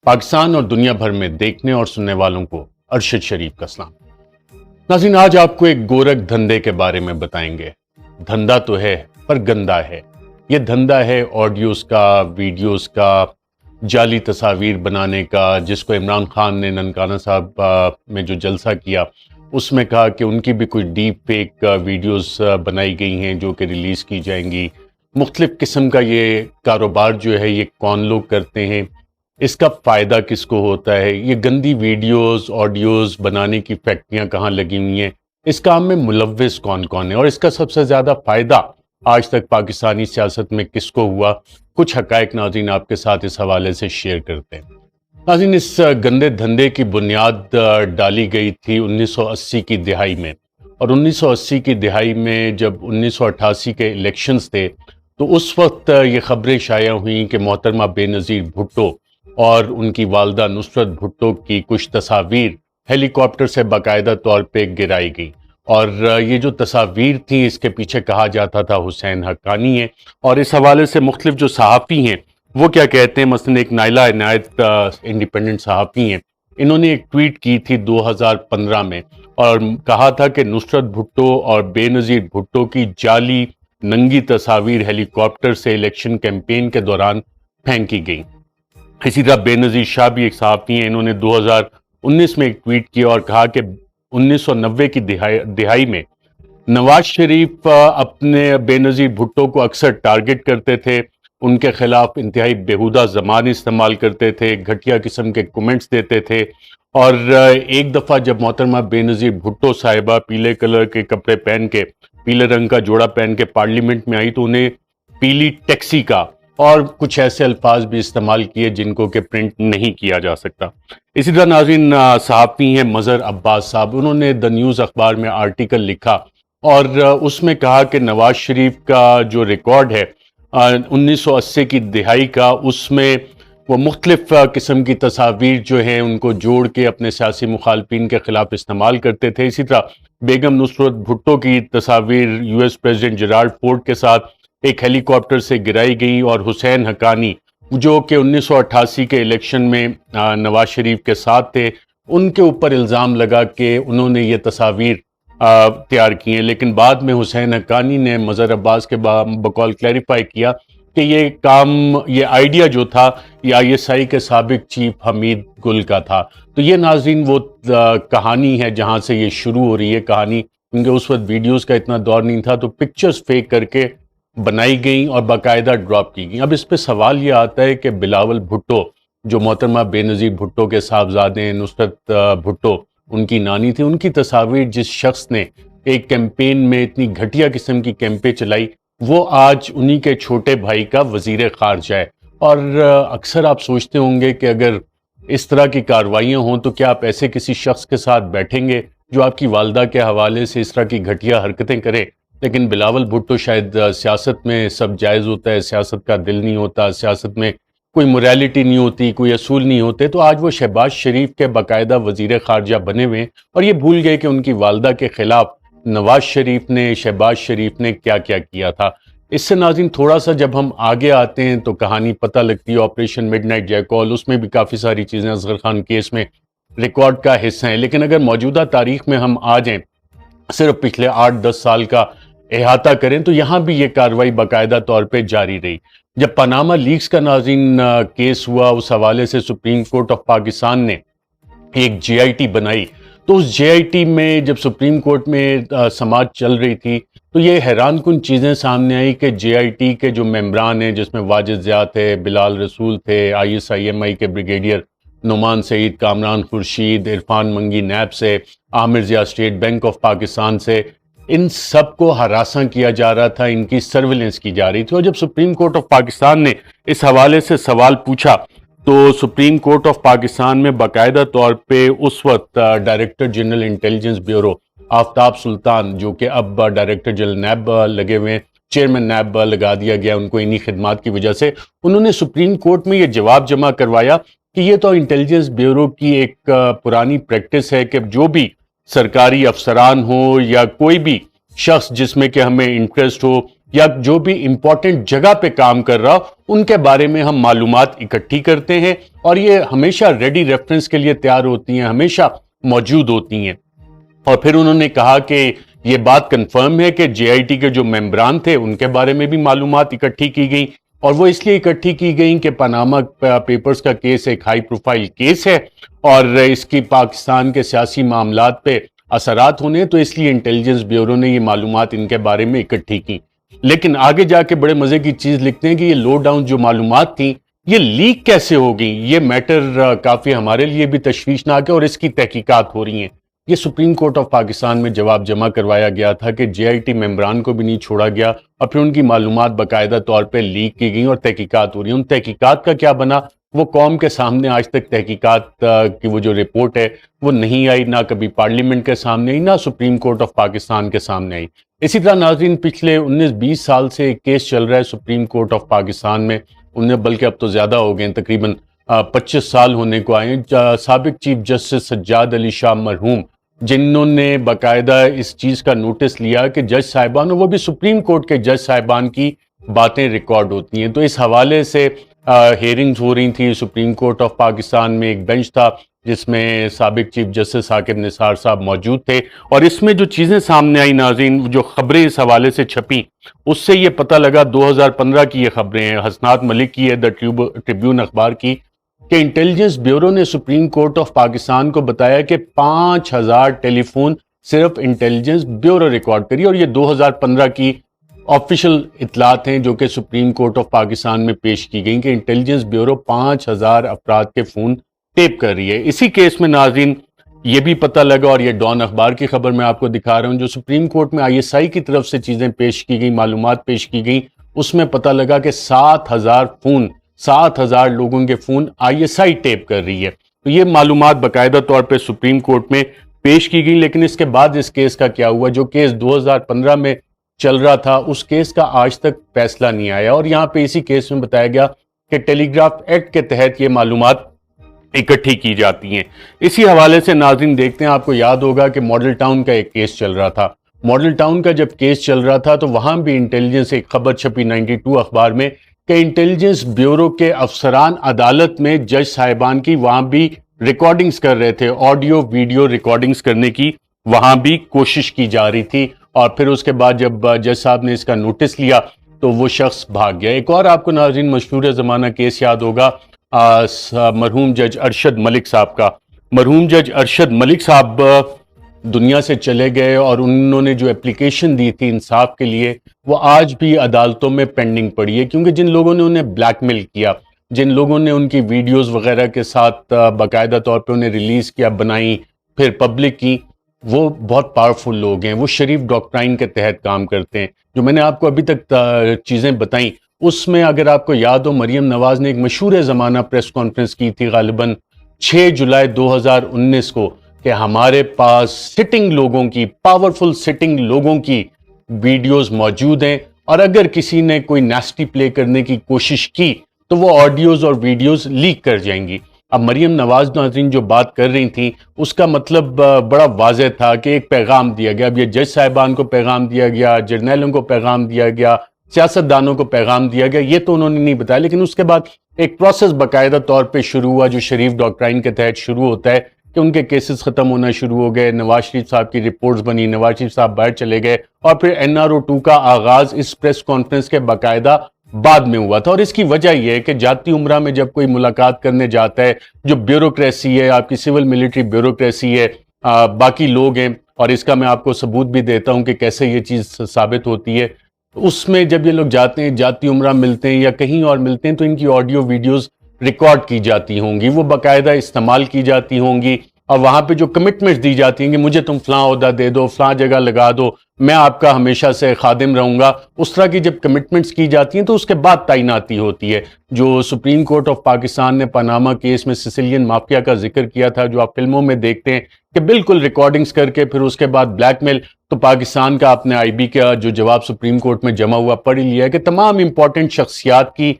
پاکستان اور دنیا بھر میں دیکھنے اور سننے والوں کو ارشد شریف کا سلام۔ ناظرین، آج آپ کو ایک گورکھ دھندے کے بارے میں بتائیں گے۔ دھندا تو ہے پر گندا ہے۔ یہ دھندا ہے آڈیوز کا، ویڈیوز کا، جعلی تصاویر بنانے کا، جس کو عمران خان نے ننکانہ صاحب میں جو جلسہ کیا اس میں کہا کہ ان کی بھی کچھ ڈیپ فیک ویڈیوز بنائی گئی ہیں جو کہ ریلیز کی جائیں گی۔ مختلف قسم کا یہ کاروبار جو ہے یہ کون لوگ کرتے ہیں، اس کا فائدہ کس کو ہوتا ہے، یہ گندی ویڈیوز آڈیوز بنانے کی فیکٹریاں کہاں لگی ہوئی ہیں، اس کام میں ملوث کون کون ہے اور اس کا سب سے زیادہ فائدہ آج تک پاکستانی سیاست میں کس کو ہوا۔ کچھ حقائق ناظرین آپ کے ساتھ اس حوالے سے شیئر کرتے ہیں۔ ناظرین، اس گندے دھندے کی بنیاد ڈالی گئی تھی 1980 کی دہائی میں، اور 1980 کی دہائی میں جب 1988 کے الیکشنز تھے تو اس وقت یہ خبریں شائع ہوئیں کہ محترمہ بے نظیر بھٹو اور ان کی والدہ نصرت بھٹو کی کچھ تصاویر ہیلی کاپٹر سے باقاعدہ طور پہ گرائی گئی، اور یہ جو تصاویر تھیں اس کے پیچھے کہا جاتا تھا حسین حقانی ہے۔ اور اس حوالے سے مختلف جو صحافی ہیں وہ کیا کہتے ہیں، مثلا ایک نائلہ عنایت انڈیپینڈنٹ صحافی ہیں، انہوں نے ایک ٹویٹ کی تھی 2015 میں اور کہا تھا کہ نصرت بھٹو اور بے نظیر بھٹو کی جعلی ننگی تصاویر ہیلی کاپٹر سے الیکشن کیمپین کے دوران پھینکی گئی۔ اسی طرح بے نظیر شاہ بھی ایک صحافی ہیں، انہوں نے 2019 میں ایک ٹویٹ کیا اور کہا کہ 1990 کی دہائی میں نواز شریف اپنے بے نظیر بھٹو کو اکثر ٹارگٹ کرتے تھے، ان کے خلاف انتہائی بیہودہ زبان استعمال کرتے تھے، گھٹیا قسم کے کومنٹس دیتے تھے، اور ایک دفعہ جب محترمہ بے نظیر بھٹو صاحبہ پیلے کلر کے کپڑے پہن کے، پیلے رنگ کا جوڑا پہن کے پارلیمنٹ میں آئی تو انہیں پیلی ٹیکسی کا اور کچھ ایسے الفاظ بھی استعمال کیے جن کو کہ پرنٹ نہیں کیا جا سکتا۔ اسی طرح ناظرین صحافی ہیں مظہر عباس صاحب، انہوں نے دی نیوز اخبار میں آرٹیکل لکھا اور اس میں کہا کہ نواز شریف کا جو ریکارڈ ہے 1980 کی دہائی کا، اس میں وہ مختلف قسم کی تصاویر جو ہیں ان کو جوڑ کے اپنے سیاسی مخالفین کے خلاف استعمال کرتے تھے۔ اسی طرح بیگم نصرت بھٹو کی تصاویر U S president Gerald Ford کے ساتھ ایک ہیلی کاپٹر سے گرائی گئی، اور حسین حقانی جو کہ 1988 کے الیکشن میں نواز شریف کے ساتھ تھے، ان کے اوپر الزام لگا کہ انہوں نے یہ تصاویر تیار کی ہیں، لیکن بعد میں حسین حقانی نے مظہر عباس کے بقول کلیریفائی کیا کہ یہ کام، یہ آئیڈیا جو تھا یہ آئی ایس آئی کے سابق چیف حمید گل کا تھا۔ تو یہ ناظرین وہ کہانی ہے جہاں سے یہ شروع ہو رہی ہے کہانی، کیونکہ اس وقت ویڈیوز کا اتنا دور نہیں تھا تو پکچرز فیک کر کے بنائی گئیں اور باقاعدہ ڈراپ کی گئیں۔ اب اس پہ سوال یہ آتا ہے کہ بلاول بھٹو جو محترمہ بے نظیر بھٹو کے صاحبزادے ہیں، نصرت بھٹو ان کی نانی تھی، ان کی تصاویر جس شخص نے ایک کیمپین میں اتنی گھٹیا قسم کی کیمپیں چلائی وہ آج انہی کے چھوٹے بھائی کا وزیر خارجہ ہے۔ اور اکثر آپ سوچتے ہوں گے کہ اگر اس طرح کی کارروائیاں ہوں تو کیا آپ ایسے کسی شخص کے ساتھ بیٹھیں گے جو آپ کی والدہ کے حوالے سے اس طرح کی گھٹیا حرکتیں کرے؟ لیکن بلاول بھٹو شاید سیاست میں سب جائز ہوتا ہے، سیاست کا دل نہیں ہوتا، سیاست میں کوئی موریلٹی نہیں ہوتی، کوئی اصول نہیں ہوتے، تو آج وہ شہباز شریف کے باقاعدہ وزیر خارجہ بنے ہوئے ہیں اور یہ بھول گئے کہ ان کی والدہ کے خلاف نواز شریف نے، شہباز شریف نے کیا کیا کیا تھا۔ اس سے ناظرین تھوڑا سا جب ہم آگے آتے ہیں تو کہانی پتہ لگتی ہے۔ آپریشن مڈ نائٹ جیکال، اس میں بھی کافی ساری چیزیں اصغر خان کیس میں ریکارڈ کا حصہ ہیں، لیکن اگر موجودہ تاریخ میں ہم آ جائیں، صرف پچھلے 8-10 سال کا احاطہ کریں تو یہاں بھی یہ کارروائی باقاعدہ طور پہ جاری رہی۔ جب پاناما لیکس کا ناظرین کیس ہوا، اس حوالے سے سپریم کورٹ آف پاکستان نے ایک جے آئی ٹی بنائی، تو اس جے آئی ٹی میں جب سپریم کورٹ میں سماعت چل رہی تھی تو یہ حیران کن چیزیں سامنے آئی کہ جے آئی ٹی کے جو ممبران ہیں، جس میں واجد ضیاء تھے، بلال رسول تھے، آئی ایس آئی ایم آئی کے بریگیڈیئر نعمان سعید، کامران خورشید، عرفان منگی نیب سے، Aamir Zia state bank of Pakistan سے، ان سب کو ہراساں کیا جا رہا تھا، ان کی سرویلنس کی جا رہی تھی۔ اور جب سپریم کورٹ آف پاکستان نے اس حوالے سے سوال پوچھا تو سپریم کورٹ آف پاکستان میں باقاعدہ طور پہ اس وقت ڈائریکٹر جنرل انٹیلیجنس بیورو آفتاب سلطان، جو کہ اب ڈائریکٹر جنرل نیب لگے ہوئے ہیں، چیئرمین نیب لگا دیا گیا ان کو انہی خدمات کی وجہ سے، انہوں نے سپریم کورٹ میں یہ جواب جمع کروایا کہ یہ تو انٹیلیجنس بیورو کی ایک پرانی پریکٹس ہے کہ جو بھی سرکاری افسران ہو یا کوئی بھی شخص جس میں کہ ہمیں انٹرسٹ ہو، یا جو بھی امپورٹنٹ جگہ پہ کام کر رہا ان کے بارے میں ہم معلومات اکٹھی کرتے ہیں، اور یہ ہمیشہ ریڈی ریفرنس کے لیے تیار ہوتی ہیں، ہمیشہ موجود ہوتی ہیں۔ اور پھر انہوں نے کہا کہ یہ بات کنفرم ہے کہ جے آئی ٹی کے جو ممبران تھے ان کے بارے میں بھی معلومات اکٹھی کی گئی، اور وہ اس لیے اکٹھی کی گئی کہ پاناما پیپرز کا کیس ایک ہائی پروفائل کیس ہے اور اس کی پاکستان کے سیاسی معاملات پہ اثرات ہونے، تو اس لیے انٹیلیجنس بیورو نے یہ معلومات ان کے بارے میں اکٹھی کی۔ لیکن آگے جا کے بڑے مزے کی چیز لکھتے ہیں کہ یہ لو ڈاؤن جو معلومات تھیں یہ لیک کیسے ہو گئی، یہ میٹر کافی ہمارے لیے بھی تشویشناک ہے اور اس کی تحقیقات ہو رہی ہیں۔ یہ سپریم کورٹ آف پاکستان میں جواب جمع کروایا گیا تھا کہ جے آئی ٹی ممبران کو بھی نہیں چھوڑا گیا، اور پھر ان کی معلومات باقاعدہ طور پہ لیک کی گئیں اور تحقیقات ہو رہی ہیں۔ ان تحقیقات کا کیا بنا وہ قوم کے سامنے آج تک تحقیقات کی وہ جو رپورٹ ہے وہ نہیں آئی، نہ کبھی پارلیمنٹ کے سامنے آئی، نہ سپریم کورٹ آف پاکستان کے سامنے آئی۔ اسی طرح ناظرین پچھلے 19-20 سال سے ایک کیس چل رہا ہے سپریم کورٹ آف پاکستان میں، انہیں بلکہ اب تو زیادہ ہو گئے ہیں، تقریباً 25 سال ہونے کو آئے ہیں۔ سابق چیف جسٹس سجاد علی شاہ مرحوم، جنہوں نے باقاعدہ اس چیز کا نوٹس لیا کہ جج صاحبان، وہ بھی سپریم کورٹ کے جج صاحبان کی باتیں ریکارڈ ہوتی ہیں، تو اس حوالے سے ہیئرنگز ہو رہی تھی۔ سپریم کورٹ آف پاکستان میں ایک بینچ تھا جس میں سابق چیف جسٹس ثاقب نثار صاحب موجود تھے، اور اس میں جو چیزیں سامنے آئی ناظرین، جو خبریں اس حوالے سے چھپیں، اس سے یہ پتہ لگا، 2015 کی یہ خبریں ہیں، حسنات ملک کی ہے، دا ٹریبیون اخبار کی، کہ انٹیلیجنس بیورو نے سپریم کورٹ آف پاکستان کو بتایا کہ 5000 ٹیلی فون صرف انٹیلیجنس بیورو ریکارڈ کری، اور یہ 2015 کی آفیشل اطلاعات ہیں جو کہ سپریم کورٹ آف پاکستان میں پیش کی گئیں کہ انٹیلیجنس بیورو 5000 افراد کے فون ٹیپ کر رہی ہے۔ اسی کیس میں ناظرین یہ بھی پتہ لگا، اور یہ ڈان اخبار کی خبر میں آپ کو دکھا رہا ہوں، جو سپریم کورٹ میں آئی ایس آئی کی طرف سے چیزیں پیش کی گئیں، معلومات پیش کی گئیں، اس میں پتہ لگا کہ 7000 لوگوں کے phone I S I tap کر رہی ہے۔ تو یہ معلومات باقاعدہ طور پہ سپریم کورٹ میں پیش کی گئی، لیکن اس کے بعد اس کیس کا کیا ہوا؟ جو کیس 2015 میں چل رہا تھا اس کیس کا آج تک فیصلہ نہیں آیا، اور یہاں پہ اسی کیس میں بتایا گیا کہ ٹیلی گراف ایکٹ کے تحت یہ معلومات اکٹھی کی جاتی ہیں۔ اسی حوالے سے ناظرین دیکھتے ہیں، آپ کو یاد ہوگا کہ ماڈل ٹاؤن کا ایک کیس چل رہا تھا۔ ماڈل ٹاؤن کا جب کیس چل رہا تھا تو وہاں بھی انٹیلیجنس ایک خبر چھپی 92 اخبار میں کہ انٹیلیجنس بیورو کے افسران عدالت میں جج صاحبان کی وہاں بھی ریکارڈنگز کر رہے تھے، آڈیو ویڈیو ریکارڈنگز کرنے کی وہاں بھی کوشش کی جا رہی تھی، اور پھر اس کے بعد جب جج صاحب نے اس کا نوٹس لیا تو وہ شخص بھاگ گیا۔ ایک اور آپ کو ناظرین مشہور زمانہ کیس یاد ہوگا مرحوم جج ارشد ملک صاحب کا۔ مرحوم جج ارشد ملک صاحب دنیا سے چلے گئے، اور انہوں نے جو اپلیکیشن دی تھی انصاف کے لیے وہ آج بھی عدالتوں میں پینڈنگ پڑی ہے، کیونکہ جن لوگوں نے انہیں بلیک میل کیا، جن لوگوں نے ان کی ویڈیوز وغیرہ کے ساتھ باقاعدہ طور پہ انہیں ریلیز کیا، بنائی، پھر پبلک کی، وہ بہت پاورفل لوگ ہیں، وہ شریف ڈاکٹرائن کے تحت کام کرتے ہیں۔ جو میں نے آپ کو ابھی تک چیزیں بتائیں اس میں اگر آپ کو یاد ہو، مریم نواز نے ایک مشہور زمانہ پریس کانفرنس کی تھی غالباً 6 جولائی 2019 کو، کہ ہمارے پاس سٹنگ لوگوں کی، پاورفل سٹنگ لوگوں کی ویڈیوز موجود ہیں، اور اگر کسی نے کوئی نیسٹی پلے کرنے کی کوشش کی تو وہ آڈیوز اور ویڈیوز لیک کر جائیں گی۔ اب مریم نواز ناظرین جو بات کر رہی تھیں اس کا مطلب بڑا واضح تھا کہ ایک پیغام دیا گیا۔ اب یہ جج صاحبان کو پیغام دیا گیا، جرنیلوں کو پیغام دیا گیا، سیاستدانوں کو پیغام دیا گیا، یہ تو انہوں نے نہیں بتایا، لیکن اس کے بعد ایک پروسیس باقاعدہ طور پہ شروع ہوا جو شریف ڈاکٹرائن کے تحت شروع ہوتا ہے، کہ ان کے کیسز ختم ہونا شروع ہو گئے، نواز شریف صاحب کی رپورٹس بنی، نواز شریف صاحب باہر چلے گئے، اور پھر NRO2 کا آغاز اس پریس کانفرنس کے باقاعدہ بعد میں ہوا تھا۔ اور اس کی وجہ یہ ہے کہ جاتی عمرہ میں جب کوئی ملاقات کرنے جاتا ہے، جو بیوروکریسی ہے، آپ کی سول ملٹری بیوروکریسی ہے، باقی لوگ ہیں، اور اس کا میں آپ کو ثبوت بھی دیتا ہوں کہ کیسے یہ چیز ثابت ہوتی ہے، اس میں جب یہ لوگ جاتے ہیں، جاتی عمرہ ملتے ہیں یا کہیں اور ملتے ہیں، تو ان کی آڈیو ویڈیوز ریکارڈ کی جاتی ہوں گی، وہ باقاعدہ استعمال کی جاتی ہوں گی، اور وہاں پہ جو کمٹمنٹس دی جاتی ہیں کہ مجھے تم فلاں عہدہ دے دو، فلاں جگہ لگا دو، میں آپ کا ہمیشہ سے خادم رہوں گا، اس طرح کی جب کمٹمنٹس کی جاتی ہیں تو اس کے بعد تعیناتی ہوتی ہے۔ جو سپریم کورٹ آف پاکستان نے پاناما کیس میں سسیلین مافیا کا ذکر کیا تھا، جو آپ فلموں میں دیکھتے ہیں کہ بالکل ریکارڈنگز کر کے پھر اس کے بعد بلیک میل، تو پاکستان کا اپنے آئی بی کا جو جواب سپریم کورٹ میں جمع ہوا پڑھ لیا ہے کہ تمام امپورٹنٹ شخصیات کی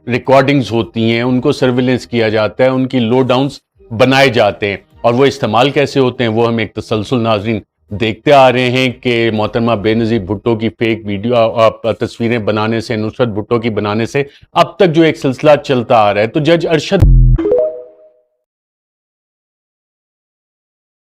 ریکارڈنگز ہوتی ہیں، ان کو سرویلنس کیا جاتا ہے، ان کی لو ڈاؤنز بنائے جاتے ہیں، اور وہ استعمال کیسے ہوتے ہیں وہ ہم ایک تسلسل ناظرین دیکھتے آ رہے ہیں کہ محترمہ بے نظیر بھٹو کی فیک ویڈیو تصویریں بنانے سے، نصرت بھٹو کی بنانے سے اب تک جو ایک سلسلہ چلتا آ رہا ہے، تو جج ارشد